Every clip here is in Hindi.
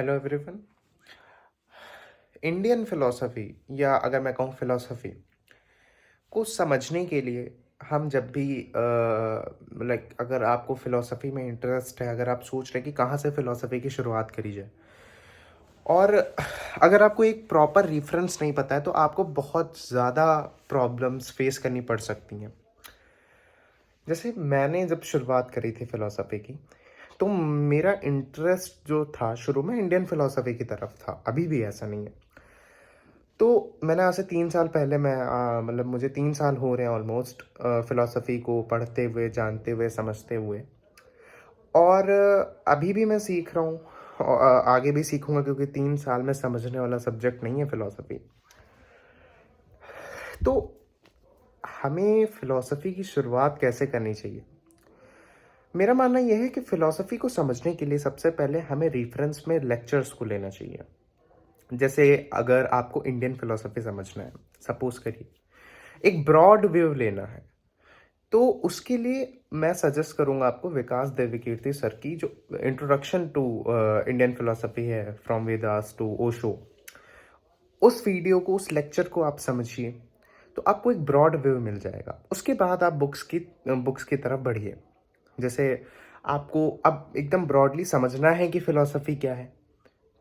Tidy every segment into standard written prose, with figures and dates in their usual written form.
Hello everyone. इंडियन फिलॉसफी या अगर मैं कहूँ फिलॉसफी को समझने के लिए हम जब भी अगर आपको फिलॉसफी में इंटरेस्ट है, अगर आप सोच रहे हैं कि कहाँ से फिलॉसफी की शुरुआत करी जाए, और अगर आपको एक प्रॉपर रेफरेंस नहीं पता है तो आपको बहुत ज़्यादा प्रॉब्लम्स फेस करनी पड़ सकती हैं। जैसे मैंने जब शुरुआत करी थी फिलॉसफी की, तो मेरा इंटरेस्ट जो था शुरू में इंडियन फिलॉसफी की तरफ था, अभी भी ऐसा नहीं है। तो मैंने आज से 3 साल पहले मतलब मुझे 3 साल हो रहे हैं ऑलमोस्ट फ़िलॉसफ़ी को पढ़ते हुए, जानते हुए, समझते हुए, और अभी भी मैं सीख रहा हूँ। आगे भी सीखूँगा क्योंकि 3 साल में समझने वाला सब्जेक्ट नहीं है फ़िलॉसफ़ी। तो हमें फ़िलॉसफ़ी की शुरुआत कैसे करनी चाहिए? मेरा मानना ये है कि फ़िलॉसफ़ी को समझने के लिए सबसे पहले हमें रेफ़रेंस में लेक्चर्स को लेना चाहिए। जैसे अगर आपको इंडियन फ़िलॉसफ़ी समझना है, सपोज़ करिए, एक ब्रॉड व्यू लेना है, तो उसके लिए मैं सजेस्ट करूँगा आपको विकास देवकीर्ति सर की जो इंट्रोडक्शन टू इंडियन फिलॉसफी है, फ्रॉम वेदास टू ओशो। उस वीडियो को, उस लेक्चर को आप समझिए, तो आपको एक ब्रॉड व्यू मिल जाएगा। उसके बाद आप बुक्स की तरफ बढ़िए। जैसे आपको अब एकदम ब्रॉडली समझना है कि फिलॉसफी क्या है,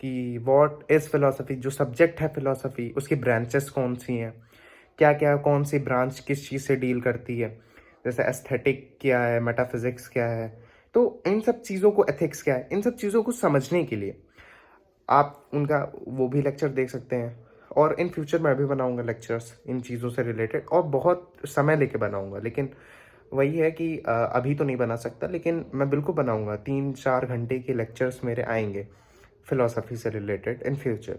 कि व्हाट इज़ फिलॉसफी, जो सब्जेक्ट है फिलॉसफी, उसकी ब्रांचेस कौन सी हैं, क्या क्या कौन सी ब्रांच किस चीज़ से डील करती है। जैसे एस्थेटिक क्या है, मेटाफिजिक्स क्या है, तो इन सब चीज़ों को, एथिक्स क्या है, इन सब चीज़ों को समझने के लिए आप उनका वो भी लेक्चर देख सकते हैं। और इन फ्यूचर मैं भी बनाऊंगा लेक्चर्स इन चीज़ों से रिलेटेड, और बहुत समय लेके बनाऊंगा। लेकिन वही है कि अभी तो नहीं बना सकता, लेकिन मैं बिल्कुल बनाऊंगा। 3-4 घंटे के लेक्चर्स मेरे आएंगे फिलोसफी से रिलेटेड इन फ्यूचर।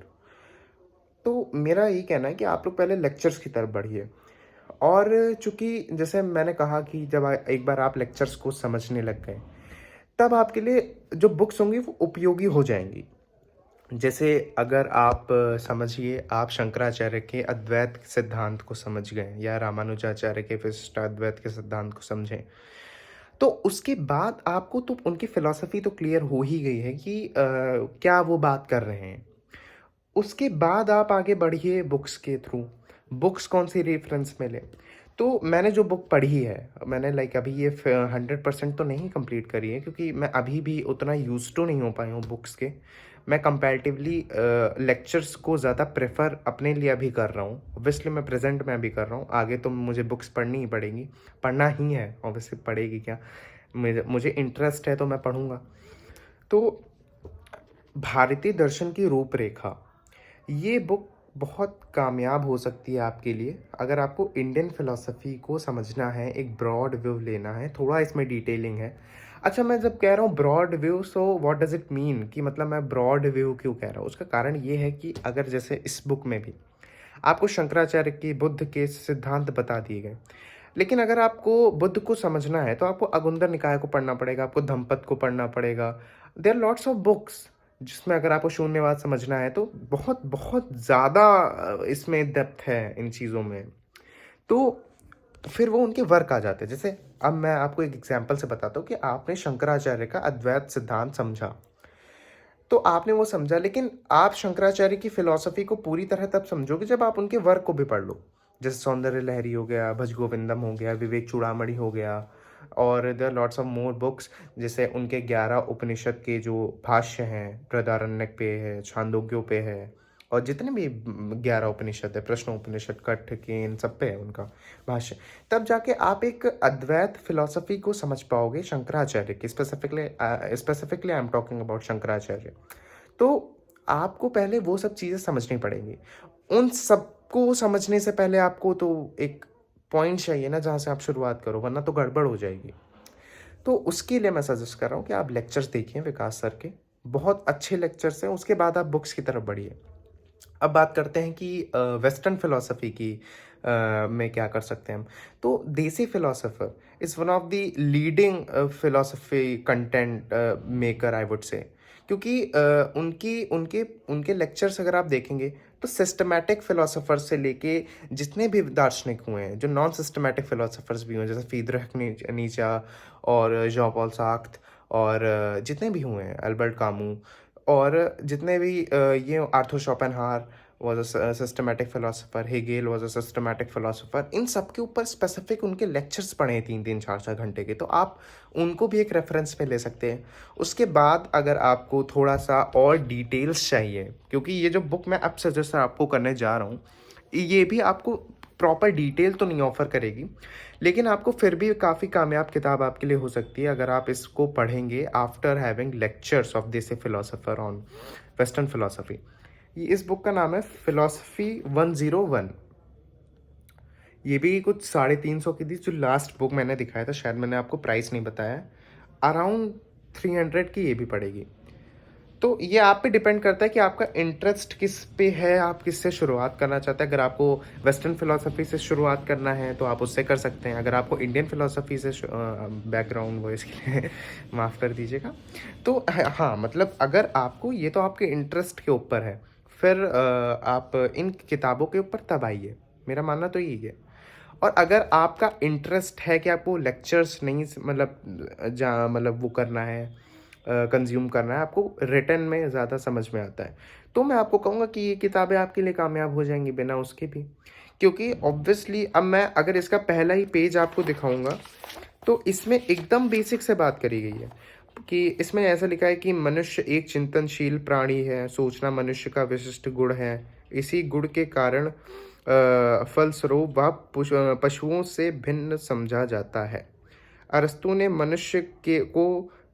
तो मेरा यही कहना है कि आप लोग पहले लेक्चर्स की तरफ बढ़िए। और चूंकि जैसे मैंने कहा कि जब एक बार आप लेक्चर्स को समझने लग गए, तब आपके लिए जो बुक्स होंगी वो उपयोगी हो जाएंगी। जैसे अगर आप समझिए, आप शंकराचार्य के अद्वैत सिद्धांत को समझ गए या रामानुजाचार्य के विशिष्ट अद्वैत के सिद्धांत को समझें, तो उसके बाद आपको तो उनकी फिलॉसफी तो क्लियर हो ही गई है कि क्या वो बात कर रहे हैं। उसके बाद आप आगे बढ़िए बुक्स के थ्रू। बुक्स कौन सी रेफरेंस में लें? तो मैंने जो बुक पढ़ी है, मैंने अभी ये 100% तो नहीं कंप्लीट करी है क्योंकि मैं अभी भी उतना यूज टू नहीं हो पाया हूँ बुक्स के। मैं कंपैरेटिवली लेक्चर्स को ज़्यादा प्रेफर अपने लिए अभी कर रहा हूँ। ऑब्वियसली मैं प्रेजेंट में अभी कर रहा हूँ, आगे तो मुझे बुक्स पढ़नी ही पड़ेगी। पढ़ना ही है, ऑब्वियसली पढ़ेगी क्या, मुझे इंटरेस्ट है तो मैं पढ़ूंगा। तो भारतीय दर्शन की रूपरेखा, ये बुक बहुत कामयाब हो सकती है आपके लिए अगर आपको इंडियन फिलॉसफी को समझना है, एक ब्रॉड व्यू लेना है। थोड़ा इसमें डिटेलिंग है। अच्छा, मैं जब कह रहा हूँ broad view, so what does it mean, कि मतलब मैं ब्रॉड व्यू क्यों कह रहा हूँ? उसका कारण ये है कि अगर जैसे इस बुक में भी आपको शंकराचार्य की बुद्ध के सिद्धांत बता दिए गए, लेकिन अगर आपको बुद्ध को समझना है तो आपको अगुंदर निकाय को पढ़ना पड़ेगा, आपको धम्मपद को पढ़ना पड़ेगा। There are lots of books जिसमें अगर आपको शून्यवाद समझना है तो बहुत बहुत ज़्यादा इसमें डेप्थ है इन चीज़ों में। तो फिर वो उनके वर्क आ जाते हैं। जैसे अब मैं आपको एक एग्जांपल से बताता हूँ कि आपने शंकराचार्य का अद्वैत सिद्धांत समझा, तो आपने वो समझा, लेकिन आप शंकराचार्य की फिलॉसफी को पूरी तरह तब समझोगे जब आप उनके वर्क को भी पढ़ लो। जैसे सौंदर्य लहरी हो गया, भज गोविंदम हो गया, विवेक चूड़ामणि हो गया, और there lots of more books. जैसे उनके 11 उपनिषद के जो भाष्य हैं, बृहदारण्यक पे है, छांदोग्यों पे है, और जितने भी 11 उपनिषद है, प्रश्नोपनिषद, कठ के, इन सब पे है उनका भाष्य। तब जाके आप एक अद्वैत फिलॉसफी को समझ पाओगे शंकराचार्य की। Specifically I am talking about Shankaracharya. तो आपको पहले वो सब चीज़ें समझनी पड़ेंगी। उन सबको समझने से पहले आपको तो एक पॉइंट चाहिए ना जहाँ से आप शुरुआत करो, वरना तो गड़बड़ हो जाएगी। तो उसके लिए मैं सजेस्ट कर रहा हूँ कि आप लेक्चर्स देखिए विकास सर के, बहुत अच्छे लेक्चर्स हैं। उसके बाद आप बुक्स की तरफ बढ़िए। अब बात करते हैं कि वेस्टर्न फिलोसफी की में क्या कर सकते हैं हम। तो देसी philosopher is one of the leading philosophy content maker, I would say. क्योंकि उनकी उनके उनके लेक्चर्स अगर आप देखेंगे तो सिस्टमैटिक फिलोसोफर से लेके जितने भी दार्शनिक हुए हैं, जो नॉन सिस्टमैटिक फिलोसोफर्स भी हुए, जैसे फीदरख नीचा और जॉन पॉल सार्त्र, और जितने भी हुए हैं, अल्बर्ट कामू, और जितने भी ये Arthur Schopenhauer was a systematic philosopher, Hegel was a systematic philosopher, इन सब के ऊपर स्पेसिफिक उनके लेक्चर्स पढ़े हैं 3-3 4-4 घंटे के, तो आप उनको भी एक रेफरेंस में ले सकते हैं। उसके बाद अगर आपको थोड़ा-सा और डिटेल्स चाहिए, क्योंकि ये जो बुक मैं अब सजेस्ट आपको करने जा रहा हूँ, ये भी आपको प्रॉपर डिटेल तो नहीं ऑफ़र करेगी, लेकिन आपको फिर भी काफ़ी कामयाब किताब आपके लिए हो सकती है अगर आप इसको पढ़ेंगे after having lectures of this philosopher on western philosophy. ये इस बुक का नाम है फिलोसफी 101। ये भी कुछ 350 की थी, जो लास्ट बुक मैंने दिखाया था, शायद मैंने आपको प्राइस नहीं बताया, अराउंड 300 की ये भी पड़ेगी। तो ये आप पे डिपेंड करता है कि आपका इंटरेस्ट किस पे है, आप किससे शुरुआत करना चाहते हैं। अगर आपको वेस्टर्न फिलोसफी से शुरुआत करना है तो आप उससे कर सकते हैं। अगर आपको इंडियन फिलोसफी से बैकग्राउंड वॉइस के लिए माफ़ कर दीजिएगा। तो हाँ, मतलब अगर आपको ये, तो आपके इंटरेस्ट के ऊपर है, फिर आप इन किताबों के ऊपर तब आइए, मेरा मानना तो यही है। और अगर आपका इंटरेस्ट है कि आपको लेक्चर्स नहीं मतलब वो करना है, कंज्यूम करना है, आपको रिटन में ज़्यादा समझ में आता है, तो मैं आपको कहूँगा कि ये किताबें आपके लिए कामयाब हो जाएंगी बिना उसके भी। क्योंकि ऑब्वियसली अब मैं अगर इसका पहला ही पेज आपको दिखाऊंगा, तो इसमें एकदम बेसिक से बात करी गई है कि इसमें ऐसा लिखा है कि मनुष्य एक चिंतनशील प्राणी है, सोचना मनुष्य का विशिष्ट गुण है, इसी गुण के कारण फलस्वरूप वह पशुओं से भिन्न समझा जाता है। अरस्तू ने मनुष्य के को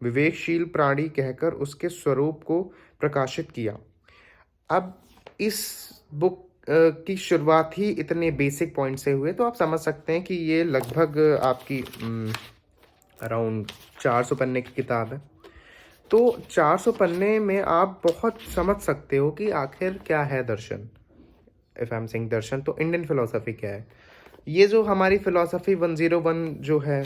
विवेकशील प्राणी कहकर उसके स्वरूप को प्रकाशित किया। अब इस बुक की शुरुआत ही इतने बेसिक पॉइंट से हुए, तो आप समझ सकते हैं कि ये लगभग आपकी अराउंड 400 पन्ने की किताब है। तो 400 पन्ने में आप बहुत समझ सकते हो कि आखिर क्या है दर्शन। इफ आई एम सेइंग दर्शन, तो इंडियन फिलोसफी क्या है। ये जो हमारी फिलोसफी 101 जो है,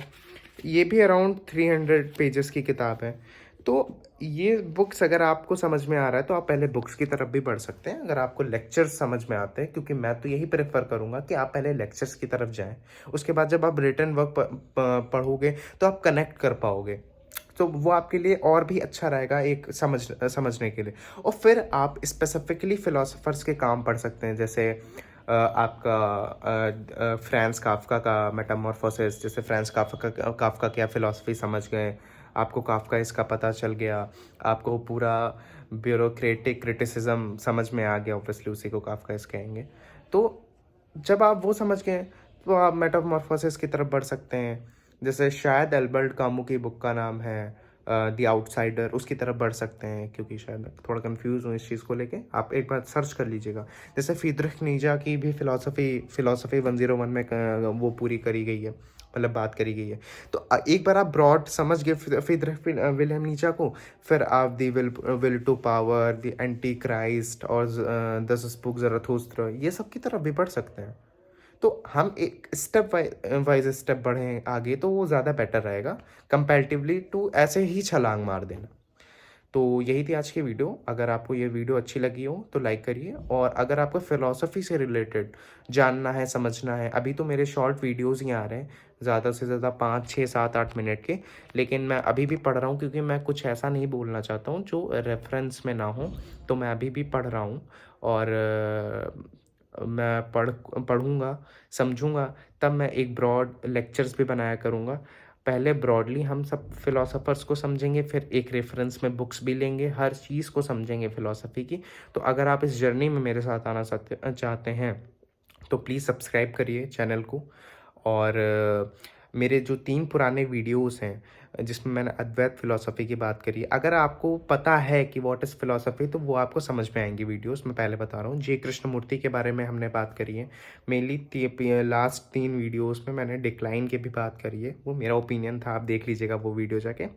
ये भी अराउंड 300 पेजेस की किताब है। तो ये बुक्स अगर आपको समझ में आ रहा है तो आप पहले बुक्स की तरफ भी बढ़ सकते हैं, अगर आपको लेक्चर्स समझ में आते हैं, क्योंकि मैं तो यही प्रेफर करूंगा कि आप पहले लेक्चर्स की तरफ जाएं। उसके बाद जब आप रिटन वर्क पढ़ोगे तो आप कनेक्ट कर पाओगे, तो वो आपके लिए और भी अच्छा रहेगा एक समझने के लिए। और फिर आप स्पेसिफिकली फिलोसफर्स के काम पढ़ सकते हैं, जैसे आपका फ्रांस काफ्का का मेटामॉर्फोसिस। जैसे फ्रांस काफ्का क्या फ़िलॉसफ़ी समझ गए, आपको काफ्का इसका पता चल गया, आपको पूरा ब्यूरोक्रेटिक क्रिटिसिज्म समझ में आ गया, ऑब्वियसली उसी को काफ्का इस कहेंगे। तो जब आप वो समझ गए तो आप मेटामॉर्फोसिस की तरफ बढ़ सकते हैं। जैसे शायद एल्बर्ट कामू की बुक का नाम है द आउटसाइडर, उसकी तरफ बढ़ सकते हैं, क्योंकि शायद मैं थोड़ा कंफ्यूज हूँ इस चीज़ को लेके, आप एक बार सर्च कर लीजिएगा। जैसे फ्रीडरिख नीजा की भी फिलोसफी 101 में वो पूरी करी गई है, मतलब बात करी गई है। तो एक बार आप ब्रॉड समझ गए फ्रीडरिख विलियम नीजा को, फिर आप the will to power, the Antichrist और दस बुक ज़रथुस्त्र, ये सब की तरफ भी बढ़ सकते हैं। तो हम एक स्टेप वाइज स्टेप बढ़ें आगे, तो वो ज़्यादा बेटर रहेगा कंपैरेटिवली टू ऐसे ही छलांग मार देना। तो यही थी आज की वीडियो। अगर आपको ये वीडियो अच्छी लगी हो तो लाइक करिए, और अगर आपको फ़िलॉसफ़ी से रिलेटेड जानना है, समझना है, अभी तो मेरे शॉर्ट वीडियोज़ ही आ रहे हैं, ज़्यादा से ज़्यादा 5, 6, 7, 8 मिनट के, लेकिन मैं अभी भी पढ़ रहा हूँ, क्योंकि मैं कुछ ऐसा नहीं बोलना चाहता हूँ जो रेफरेंस में ना हो। तो मैं अभी भी पढ़ रहा हूँ, और मैं पढ़ूँगा, समझूँगा, तब मैं एक ब्रॉड लेक्चर्स भी बनाया करूँगा। पहले ब्रॉडली हम सब फिलोसोफर्स को समझेंगे, फिर एक रेफरेंस में बुक्स भी लेंगे, हर चीज़ को समझेंगे फ़िलॉसफ़ी की। तो अगर आप इस जर्नी में मेरे साथ आना चाहते हैं, तो प्लीज़ सब्सक्राइब करिए चैनल को। और मेरे जो 3 पुराने वीडियोस हैं, जिसमें मैंने अद्वैत फ़िलॉसफ़ी की बात करी है, अगर आपको पता है कि व्हाट इज़ फ़िलॉसफ़ी, तो वो आपको समझ में आएँगी वीडियोस। मैं पहले बता रहा हूँ, जे कृष्णमूर्ति के बारे में हमने बात करी है। मेनली लास्ट 3 वीडियोस में मैंने डिक्लाइन की भी बात करी है, वो मेरा ओपिनियन था, आप देख लीजिएगा वो वीडियो जाके।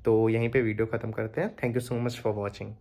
तो यहीं पे वीडियो ख़त्म करते हैं। Thank you so much for watching.